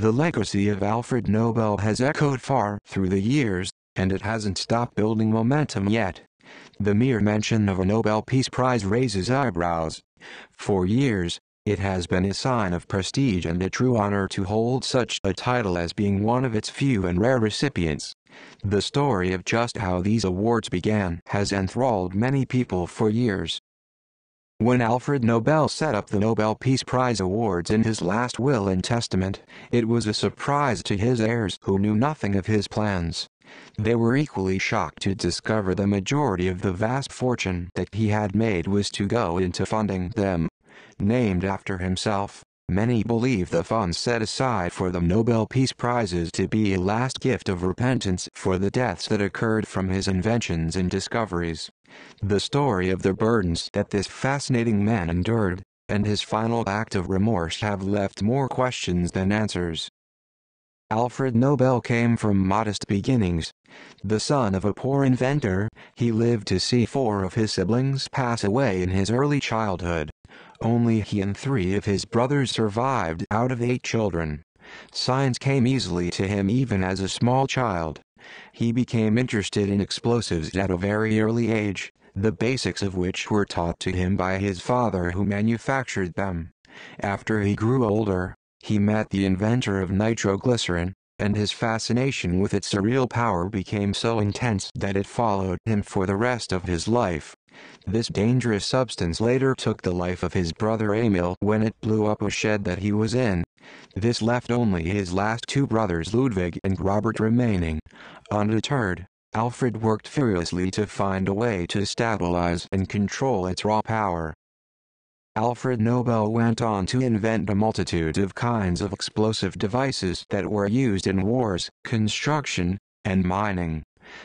The legacy of Alfred Nobel has echoed far through the years, and it hasn't stopped building momentum yet. The mere mention of a Nobel Peace Prize raises eyebrows. For years, it has been a sign of prestige and a true honor to hold such a title as being one of its few and rare recipients. The story of just how these awards began has enthralled many people for years. When Alfred Nobel set up the Nobel Peace Prize Awards in his last will and testament, it was a surprise to his heirs who knew nothing of his plans. They were equally shocked to discover the majority of the vast fortune that he had made was to go into funding them. Named after himself, many believe the funds set aside for the Nobel Peace Prizes to be a last gift of repentance for the deaths that occurred from his inventions and discoveries. The story of the burdens that this fascinating man endured, and his final act of remorse have left more questions than answers. Alfred Nobel came from modest beginnings. The son of a poor inventor, he lived to see 4 of his siblings pass away in his early childhood. Only he and 3 of his brothers survived out of 8 children. Science came easily to him even as a small child. He became interested in explosives at a very early age, the basics of which were taught to him by his father who manufactured them. After he grew older, he met the inventor of nitroglycerin, and his fascination with its surreal power became so intense that it followed him for the rest of his life. This dangerous substance later took the life of his brother Emil when it blew up a shed that he was in. This left only his last 2 brothers Ludwig and Robert remaining. Undeterred, Alfred worked furiously to find a way to stabilize and control its raw power. Alfred Nobel went on to invent a multitude of kinds of explosive devices that were used in wars, construction, and mining.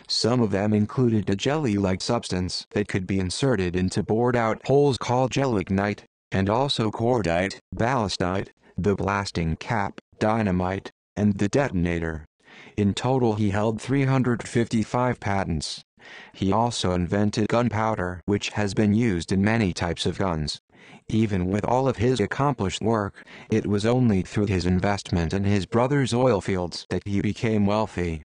Some of them included a jelly-like substance that could be inserted into bored-out holes called gelignite, and also cordite, ballistite, the blasting cap, dynamite, and the detonator. In total he held 355 patents. He also invented gunpowder, which has been used in many types of guns. Even with all of his accomplished work, it was only through his investment in his brother's oil fields that he became wealthy.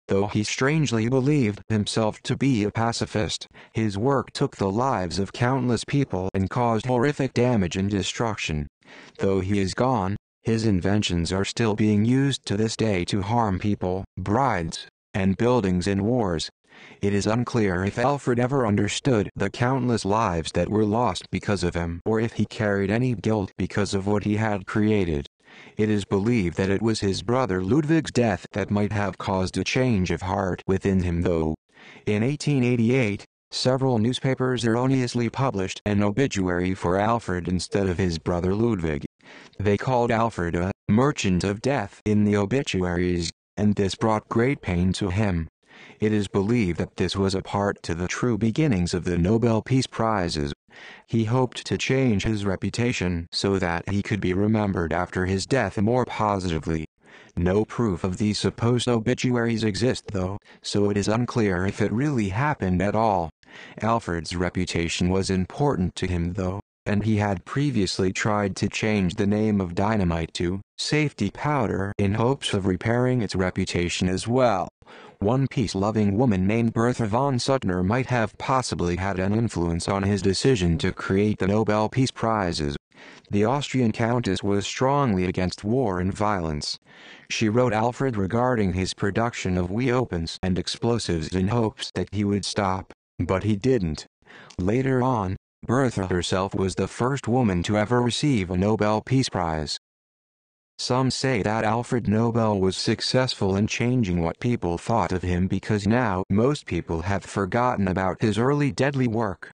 Though he strangely believed himself to be a pacifist, his work took the lives of countless people and caused horrific damage and destruction. Though he is gone, his inventions are still being used to this day to harm people, brides, and buildings in wars. It is unclear if Alfred ever understood the countless lives that were lost because of him or if he carried any guilt because of what he had created. It is believed that it was his brother Ludwig's death that might have caused a change of heart within him though. In 1888, several newspapers erroneously published an obituary for Alfred instead of his brother Ludwig. They called Alfred a merchant of death in the obituaries, and this brought great pain to him. It is believed that this was a part to the true beginnings of the Nobel Peace Prizes. He hoped to change his reputation so that he could be remembered after his death more positively. No proof of these supposed obituaries exist though, so it is unclear if it really happened at all. Alfred's reputation was important to him though, and he had previously tried to change the name of dynamite to safety powder in hopes of repairing its reputation as well. One peace-loving woman named Bertha von Suttner might have possibly had an influence on his decision to create the Nobel Peace Prizes. The Austrian countess was strongly against war and violence. She wrote Alfred regarding his production of weapons and explosives in hopes that he would stop, but he didn't. Later on, Bertha herself was the first woman to ever receive a Nobel Peace Prize. Some say that Alfred Nobel was successful in changing what people thought of him because now most people have forgotten about his early deadly work.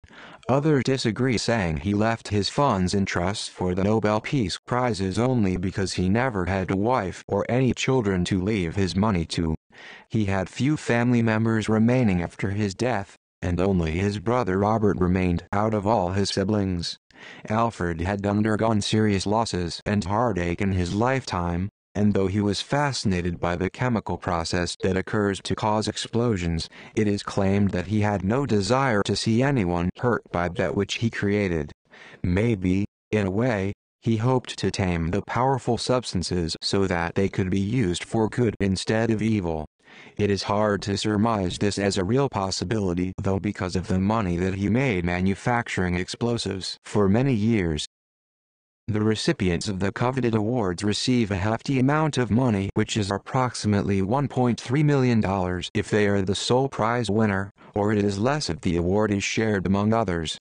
Others disagree, saying he left his funds in trust for the Nobel Peace Prizes only because he never had a wife or any children to leave his money to. He had few family members remaining after his death, and only his brother Robert remained out of all his siblings. Alfred had undergone serious losses and heartache in his lifetime, and though he was fascinated by the chemical process that occurs to cause explosions, it is claimed that he had no desire to see anyone hurt by that which he created. Maybe, in a way, He hoped to tame the powerful substances so that they could be used for good instead of evil. It is hard to surmise this as a real possibility though, because of the money that he made manufacturing explosives for many years. The recipients of the coveted awards receive a hefty amount of money, which is approximately $1.3 million if they are the sole prize winner, or it is less if the award is shared among others.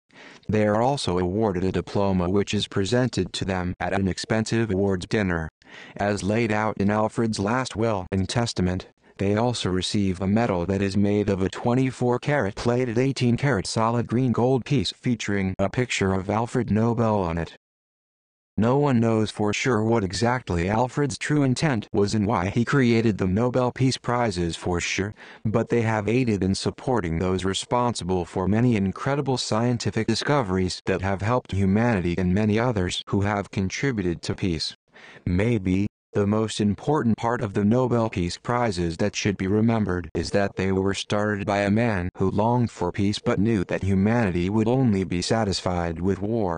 They are also awarded a diploma which is presented to them at an expensive awards dinner. As laid out in Alfred's last will and testament, they also receive a medal that is made of a 24-karat plated 18-karat solid green gold piece featuring a picture of Alfred Nobel on it. No one knows for sure what exactly Alfred's true intent was and why he created the Nobel Peace Prizes for sure, but they have aided in supporting those responsible for many incredible scientific discoveries that have helped humanity and many others who have contributed to peace. Maybe the most important part of the Nobel Peace Prizes that should be remembered is that they were started by a man who longed for peace but knew that humanity would only be satisfied with war.